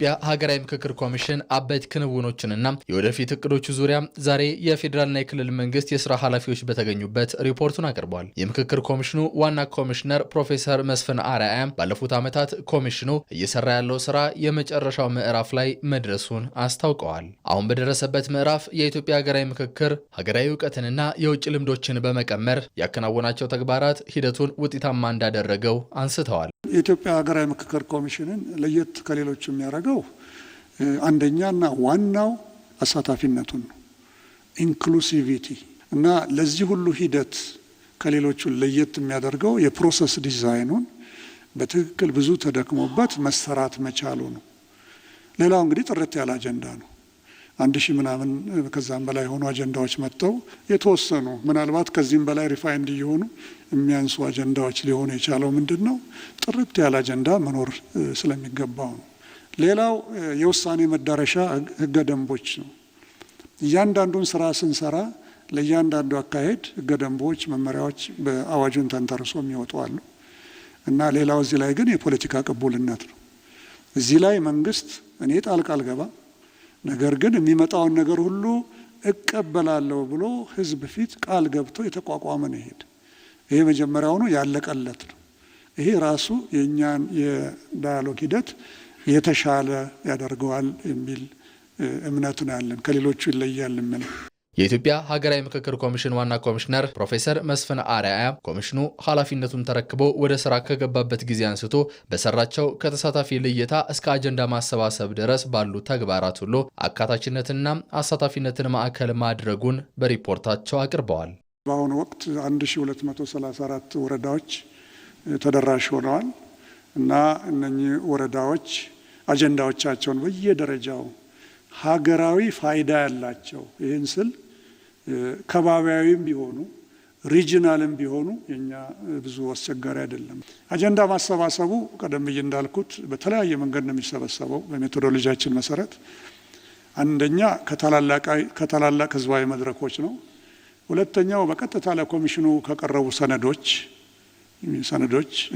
የኢትዮጵያ ሀገራዊ ምክክር ኮሚሽን አበይት ክንውኖችንና የወደፊት እቅዶቹ ዙሪያ ዛሬ የፌዴራልና የክልል መንግስት የስራ ኃላፊዎች በተገኙበት ሪፖርቱን አቅርበዋል። የምክክር ኮሚሽኑ ዋና ኮሚሽነር ፕሮፌሰር መስፍን አርአያ ባለፉት ዓመታት ኮሚሽኑ እየሰራ ያለው ስራ የመጨረሻው ምዕራፍ ላይ መድረሱን አስታውቀዋል። አሁን በደረሰበት ምዕራፍ የኢትዮጵያ ሀገራዊ ምክክር ሀገራዊ እውቀትንና የውጭ ልምዶችን በመቀመር ያከናወናቸው ተግባራት ሂደቱን ውጤታማ እንዳደረገው አንስተዋል። የኢትዮጵያ ሀገራዊ ምክክር ኮሚሽንን ለየት ከሌሎች የሚያደርገው አንደኛና ዋናው አሳታፊነቱን ነው፣ ኢንክሉሲቪቲ እና ለዚህ ሁሉ ሂደት ከሌሎቹ ለየት የሚያደርገው የፕሮሰስ ዲዛይኑን በትክክል ብዙ ተደክሞበት መሰራት መቻሉ ነው። ሌላው እንግዲህ ጥርት ያለ አጀንዳ ነው። 1000 ምናምን ከዛም በላይ የሆኑ አጀንዳዎች መጥተው የተወሰኑ ምናልባት ከዚህም በላይ ሪፋይንድ እየሆኑ የሚያንሱ አጀንዳዎች ሊሆኑ የቻለው ምንድነው? ጥርት ያለ አጀንዳ መኖር ስለሚገባው ነው። ሌላው የውሳኔ መዳረሻ ህገ ደንቦች ነው። እያንዳንዱን ስራ ስንሰራ ለእያንዳንዱ አካሄድ ህገ ደንቦች፣ መመሪያዎች በአዋጁን ተንተርሶ የሚወጡ አሉ እና ሌላው እዚህ ላይ ግን የፖለቲካ ቅቡልነት ነው። እዚህ ላይ መንግስት እኔ ጣልቃ አልገባም፣ ነገር ግን የሚመጣውን ነገር ሁሉ እቀበላለሁ ብሎ ህዝብ ፊት ቃል ገብቶ የተቋቋመ ነው። ይሄ መጀመሪያው ነው፣ ያለቀለት ነው። ይሄ ራሱ የኛን የዳያሎግ ሂደት የተሻለ ያደርገዋል የሚል እምነት ነው ያለን። ከሌሎቹ ይለያል የሚል የኢትዮጵያ ሀገራዊ ምክክር ኮሚሽን ዋና ኮሚሽነር ፕሮፌሰር መስፍን አርአያ ኮሚሽኑ ኃላፊነቱን ተረክቦ ወደ ስራ ከገባበት ጊዜ አንስቶ በሰራቸው ከተሳታፊ ልየታ እስከ አጀንዳ ማሰባሰብ ድረስ ባሉ ተግባራት ሁሉ አካታችነትና አሳታፊነትን ማዕከል ማድረጉን በሪፖርታቸው አቅርበዋል። በአሁኑ ወቅት 1234 ወረዳዎች ተደራሽ ሆነዋል እና እነኚህ ወረዳዎች አጀንዳዎቻቸውን በየደረጃው ሀገራዊ ፋይዳ ያላቸው ይህን ስል ከባቢያዊም ቢሆኑ ሪጂናልም ቢሆኑ የኛ ብዙ አስቸጋሪ አይደለም። አጀንዳ ማሰባሰቡ ቀደም ብዬ እንዳልኩት በተለያየ መንገድ ነው የሚሰበሰበው በሜቶዶሎጂያችን መሰረት። አንደኛ ከታላላቅ ህዝባዊ መድረኮች ነው። ሁለተኛው በቀጥታ ለኮሚሽኑ ከቀረቡ ሰነዶች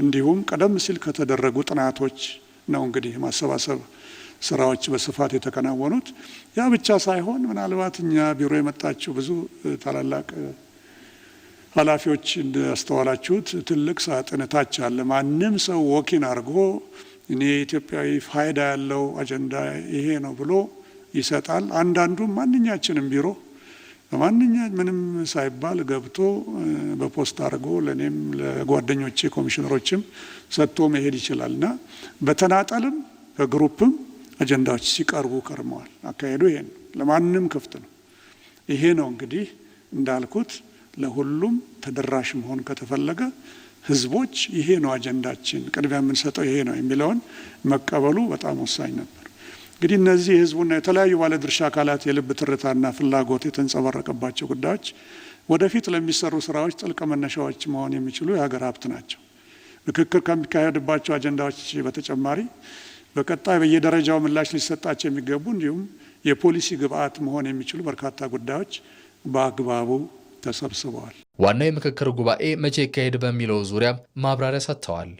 እንዲሁም ቀደም ሲል ከተደረጉ ጥናቶች ነው። እንግዲህ ማሰባሰብ ስራዎች በስፋት የተከናወኑት ያ ብቻ ሳይሆን ምናልባት እኛ ቢሮ የመጣችሁ ብዙ ታላላቅ ኃላፊዎች እንዳስተዋላችሁት ትልቅ ሳጥን ታች አለ። ማንም ሰው ወኪን አድርጎ እኔ ኢትዮጵያዊ ፋይዳ ያለው አጀንዳ ይሄ ነው ብሎ ይሰጣል። አንዳንዱም ማንኛችንም ቢሮ ምንም ሳይባል ገብቶ በፖስት አድርጎ ለኔም ለጓደኞቼ ኮሚሽነሮችም ሰጥቶ መሄድ ይችላልና በተናጠልም በግሩፕም አጀንዳዎች ሲቀርቡ ከርመዋል። አካሄዱ ይሄ ነው፣ ለማንም ክፍት ነው። ይሄ ነው እንግዲህ እንዳልኩት ለሁሉም ተደራሽ መሆን ከተፈለገ ህዝቦች ይሄ ነው አጀንዳችን፣ ቅድሚያ የምንሰጠው ይሄ ነው የሚለውን መቀበሉ በጣም ወሳኝ ነበር። እንግዲህ እነዚህ የህዝቡና የተለያዩ ባለድርሻ አካላት የልብ ትርታና ፍላጎት የተንጸባረቀባቸው ጉዳዮች ወደፊት ለሚሰሩ ስራዎች ጥልቅ መነሻዎች መሆን የሚችሉ የሀገር ሀብት ናቸው። ምክክር ከሚካሄድባቸው አጀንዳዎች በተጨማሪ በቀጣይ በየደረጃው ምላሽ ሊሰጣቸው የሚገቡ እንዲሁም የፖሊሲ ግብአት መሆን የሚችሉ በርካታ ጉዳዮች በአግባቡ ተሰብስበዋል። ዋናው የምክክር ጉባኤ መቼ ይካሄድ በሚለው ዙሪያ ማብራሪያ ሰጥተዋል።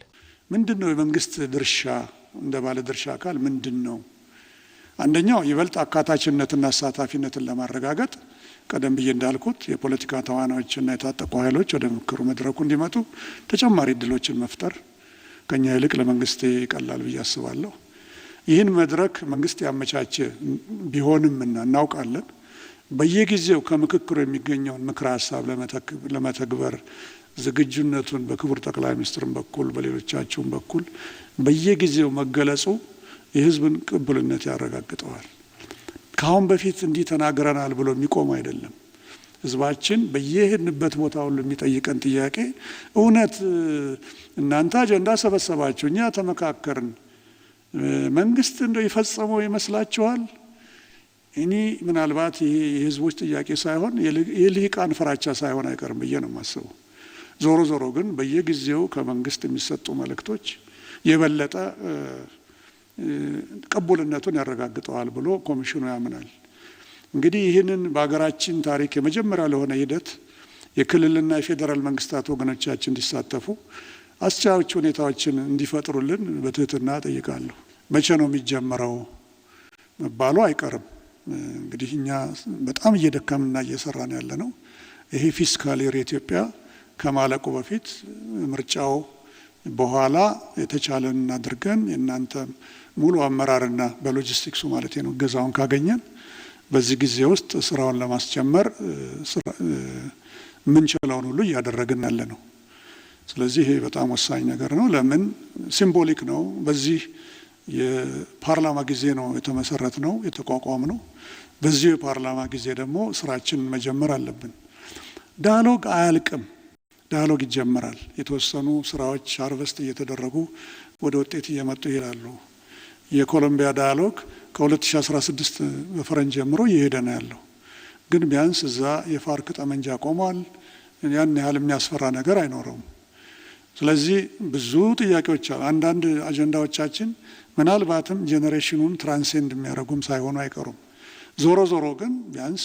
ምንድነው የመንግስት ድርሻ እንደ ባለ ድርሻ አካል ምንድነው? አንደኛው ይበልጥ አካታችነትና አሳታፊነትን ለማረጋገጥ ቀደም ብዬ እንዳልኩት የፖለቲካ ተዋናዮችና የታጠቁ ኃይሎች ወደ ምክክሩ መድረኩ እንዲመጡ ተጨማሪ እድሎችን መፍጠር ከኛ ይልቅ ለመንግስት ይቀላል ብዬ አስባለሁ። ይህን መድረክ መንግስት ያመቻቸ ቢሆንም እናውቃለን። በየጊዜው ከምክክሩ የሚገኘውን ምክረ ሀሳብ ለመተግበር ዝግጁነቱን በክቡር ጠቅላይ ሚኒስትሩም በኩል በሌሎቻቸውም በኩል በየጊዜው መገለጹ የህዝብን ቅቡልነት ያረጋግጠዋል። ከአሁን በፊት እንዲህ ተናግረናል ብሎ የሚቆም አይደለም። ህዝባችን በየሄድንበት ቦታ ሁሉ የሚጠይቀን ጥያቄ እውነት እናንተ አጀንዳ ሰበሰባችሁ፣ እኛ ተመካከርን፣ መንግስት እንደው ይፈጸመው ይመስላችኋል? እኔ ምናልባት ይሄ የህዝቦች ጥያቄ ሳይሆን የልሂቃን ፍራቻ ሳይሆን አይቀርም ብዬ ነው የማስበው። ዞሮ ግን በየጊዜው ከመንግስት የሚሰጡ መልእክቶች የበለጠ ቅቡልነቱን ያረጋግጠዋል ብሎ ኮሚሽኑ ያምናል። እንግዲህ ይህንን በሀገራችን ታሪክ የመጀመሪያ ለሆነ ሂደት የክልልና የፌዴራል መንግስታት ወገኖቻችን እንዲሳተፉ አስቻዎች ሁኔታዎችን እንዲፈጥሩልን በትህትና ጠይቃለሁ። መቼ ነው የሚጀመረው? መባሉ አይቀርም። እንግዲህ እኛ በጣም እየደከምንና እየሰራን ያለ ነው። ይሄ ፊስካል የር ኢትዮጵያ ከማለቁ በፊት ምርጫው በኋላ የተቻለን አድርገን የእናንተ ሙሉ አመራርና በሎጂስቲክሱ ማለት ነው ገዛውን ካገኘን በዚህ ጊዜ ውስጥ ስራውን ለማስጀመር ምንችለውን ሁሉ እያደረግን ያለ ነው። ስለዚህ ይሄ በጣም ወሳኝ ነገር ነው። ለምን ሲምቦሊክ ነው። በዚህ የፓርላማ ጊዜ ነው የተመሰረት ነው የተቋቋም ነው። በዚህ የፓርላማ ጊዜ ደግሞ ስራችንን መጀመር አለብን። ዳያሎግ አያልቅም። ዳያሎግ ይጀምራል። የተወሰኑ ስራዎች ሃርቨስት እየተደረጉ ወደ ውጤት እየመጡ ይላሉ። የኮሎምቢያ ዳያሎግ ከ2016 በፈረንጅ ጀምሮ እየሄደ ነው ያለው። ግን ቢያንስ እዛ የፋርክ ጠመንጃ ቆሟል። ያን ያህል የሚያስፈራ ነገር አይኖረውም። ስለዚህ ብዙ ጥያቄዎች አሉ። አንዳንድ አጀንዳዎቻችን ምናልባትም ጄኔሬሽኑን ትራንሴንድ የሚያደርጉም ሳይሆኑ አይቀሩም። ዞሮ ዞሮ ግን ቢያንስ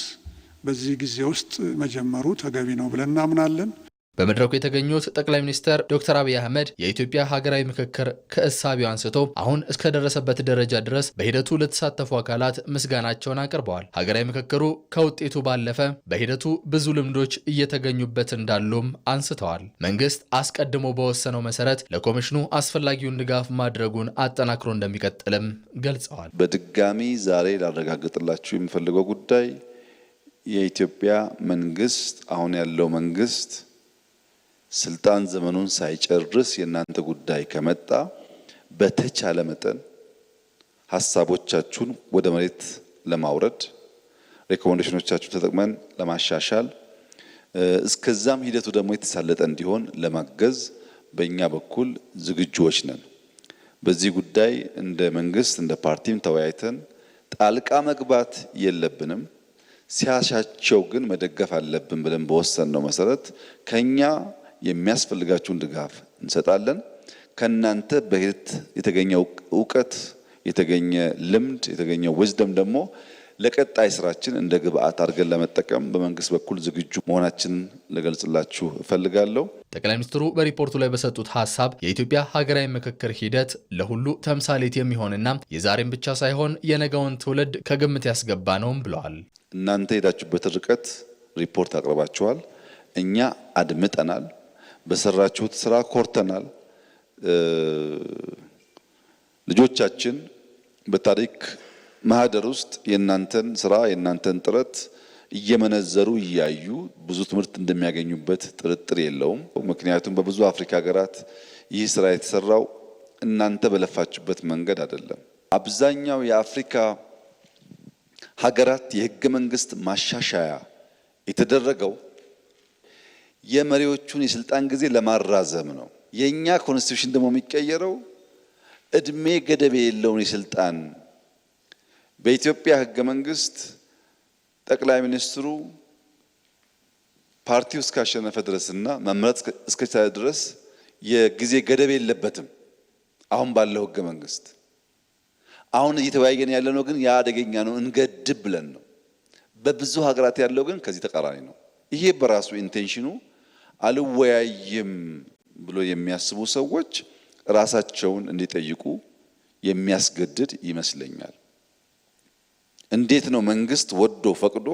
በዚህ ጊዜ ውስጥ መጀመሩ ተገቢ ነው ብለን እናምናለን። በመድረኩ የተገኙት ጠቅላይ ሚኒስትር ዶክተር አብይ አህመድ የኢትዮጵያ ሀገራዊ ምክክር ከእሳቢው አንስቶ አሁን እስከደረሰበት ደረጃ ድረስ በሂደቱ ለተሳተፉ አካላት ምስጋናቸውን አቅርበዋል። ሀገራዊ ምክክሩ ከውጤቱ ባለፈ በሂደቱ ብዙ ልምዶች እየተገኙበት እንዳሉም አንስተዋል። መንግስት አስቀድሞ በወሰነው መሰረት ለኮሚሽኑ አስፈላጊውን ድጋፍ ማድረጉን አጠናክሮ እንደሚቀጥልም ገልጸዋል። በድጋሚ ዛሬ ላረጋግጥላችሁ የምፈልገው ጉዳይ የኢትዮጵያ መንግስት አሁን ያለው መንግስት ስልጣን ዘመኑን ሳይጨርስ የእናንተ ጉዳይ ከመጣ በተቻለ መጠን ሀሳቦቻችሁን ወደ መሬት ለማውረድ ሬኮሜንዴሽኖቻችሁን ተጠቅመን ለማሻሻል እስከዛም ሂደቱ ደግሞ የተሳለጠ እንዲሆን ለማገዝ በእኛ በኩል ዝግጁዎች ነን። በዚህ ጉዳይ እንደ መንግስት እንደ ፓርቲም ተወያይተን ጣልቃ መግባት የለብንም። ሲያሻቸው ግን መደገፍ አለብን ብለን በወሰንነው መሰረት ከኛ የሚያስፈልጋችሁን ድጋፍ እንሰጣለን። ከናንተ በሂደት የተገኘው እውቀት፣ የተገኘ ልምድ፣ የተገኘ ዊዝደም ደግሞ ለቀጣይ ስራችን እንደ ግብአት አድርገን ለመጠቀም በመንግስት በኩል ዝግጁ መሆናችንን ልገልጽላችሁ እፈልጋለሁ። ጠቅላይ ሚኒስትሩ በሪፖርቱ ላይ በሰጡት ሀሳብ የኢትዮጵያ ሀገራዊ ምክክር ሂደት ለሁሉ ተምሳሌት የሚሆንና የዛሬን ብቻ ሳይሆን የነገውን ትውልድ ከግምት ያስገባ ነውም ብለዋል። እናንተ ሄዳችሁበት ርቀት ሪፖርት አቅርባችኋል። እኛ አድምጠናል። በሰራችሁት ስራ ኮርተናል። ልጆቻችን በታሪክ ማህደር ውስጥ የእናንተን ስራ የእናንተን ጥረት እየመነዘሩ እያዩ ብዙ ትምህርት እንደሚያገኙበት ጥርጥር የለውም። ምክንያቱም በብዙ አፍሪካ ሀገራት ይህ ስራ የተሰራው እናንተ በለፋችሁበት መንገድ አይደለም። አብዛኛው የአፍሪካ ሀገራት የህገ መንግስት ማሻሻያ የተደረገው የመሪዎቹን የስልጣን ጊዜ ለማራዘም ነው። የኛ ኮንስቲቱሽን ደግሞ የሚቀየረው እድሜ ገደብ የሌለውን የስልጣን በኢትዮጵያ ህገ መንግስት ጠቅላይ ሚኒስትሩ ፓርቲው እስካሸነፈ ድረስና መምረጥ እስከቻለ ድረስ የጊዜ ገደብ የለበትም። አሁን ባለው ህገ መንግስት አሁን እየተወያየን ያለነው ግን ያ አደገኛ ነው እንገድብ ብለን ነው። በብዙ ሀገራት ያለው ግን ከዚህ ተቃራኒ ነው። ይሄ በራሱ ኢንቴንሽኑ አልወያይም ብሎ የሚያስቡ ሰዎች ራሳቸውን እንዲጠይቁ የሚያስገድድ ይመስለኛል። እንዴት ነው መንግስት ወዶ ፈቅዶ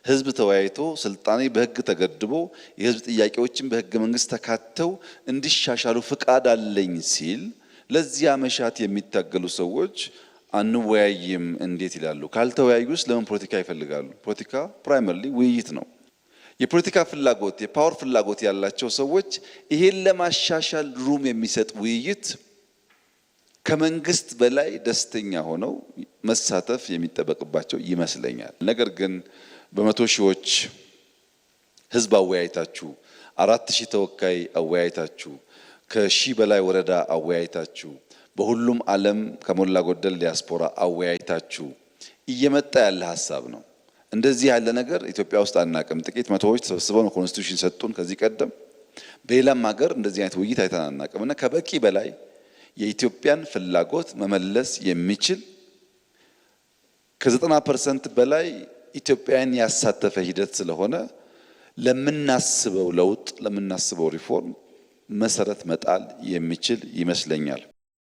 ህዝብ ተወያይቶ ስልጣኔ በህግ ተገድቦ የህዝብ ጥያቄዎችን በህገ መንግስት ተካተው እንዲሻሻሉ ፍቃድ አለኝ ሲል ለዚያ መሻት የሚታገሉ ሰዎች አንወያይም እንዴት ይላሉ? ካልተወያዩስ ለምን ፖለቲካ ይፈልጋሉ? ፖለቲካ ፕራይመሪሊ ውይይት ነው። የፖለቲካ ፍላጎት የፓወር ፍላጎት ያላቸው ሰዎች ይሄን ለማሻሻል ሩም የሚሰጥ ውይይት ከመንግስት በላይ ደስተኛ ሆነው መሳተፍ የሚጠበቅባቸው ይመስለኛል። ነገር ግን በመቶ ሺዎች ህዝብ አወያይታችሁ 4000 ተወካይ አወያይታችሁ ከሺህ በላይ ወረዳ አወያይታችሁ በሁሉም ዓለም ከሞላ ጎደል ዲያስፖራ አወያይታችሁ እየመጣ ያለ ሐሳብ ነው። እንደዚህ ያለ ነገር ኢትዮጵያ ውስጥ አናቅም። ጥቂት መቶዎች ተሰብስበው ኮንስቲቱሽን ሰጡን ከዚህ ቀደም። በሌላም ሀገር እንደዚህ አይነት ውይይት አይተን አናቅም እና ከበቂ በላይ የኢትዮጵያን ፍላጎት መመለስ የሚችል ከ90% በላይ ኢትዮጵያን ያሳተፈ ሂደት ስለሆነ ለምናስበው ለውጥ ለምናስበው ሪፎርም መሰረት መጣል የሚችል ይመስለኛል።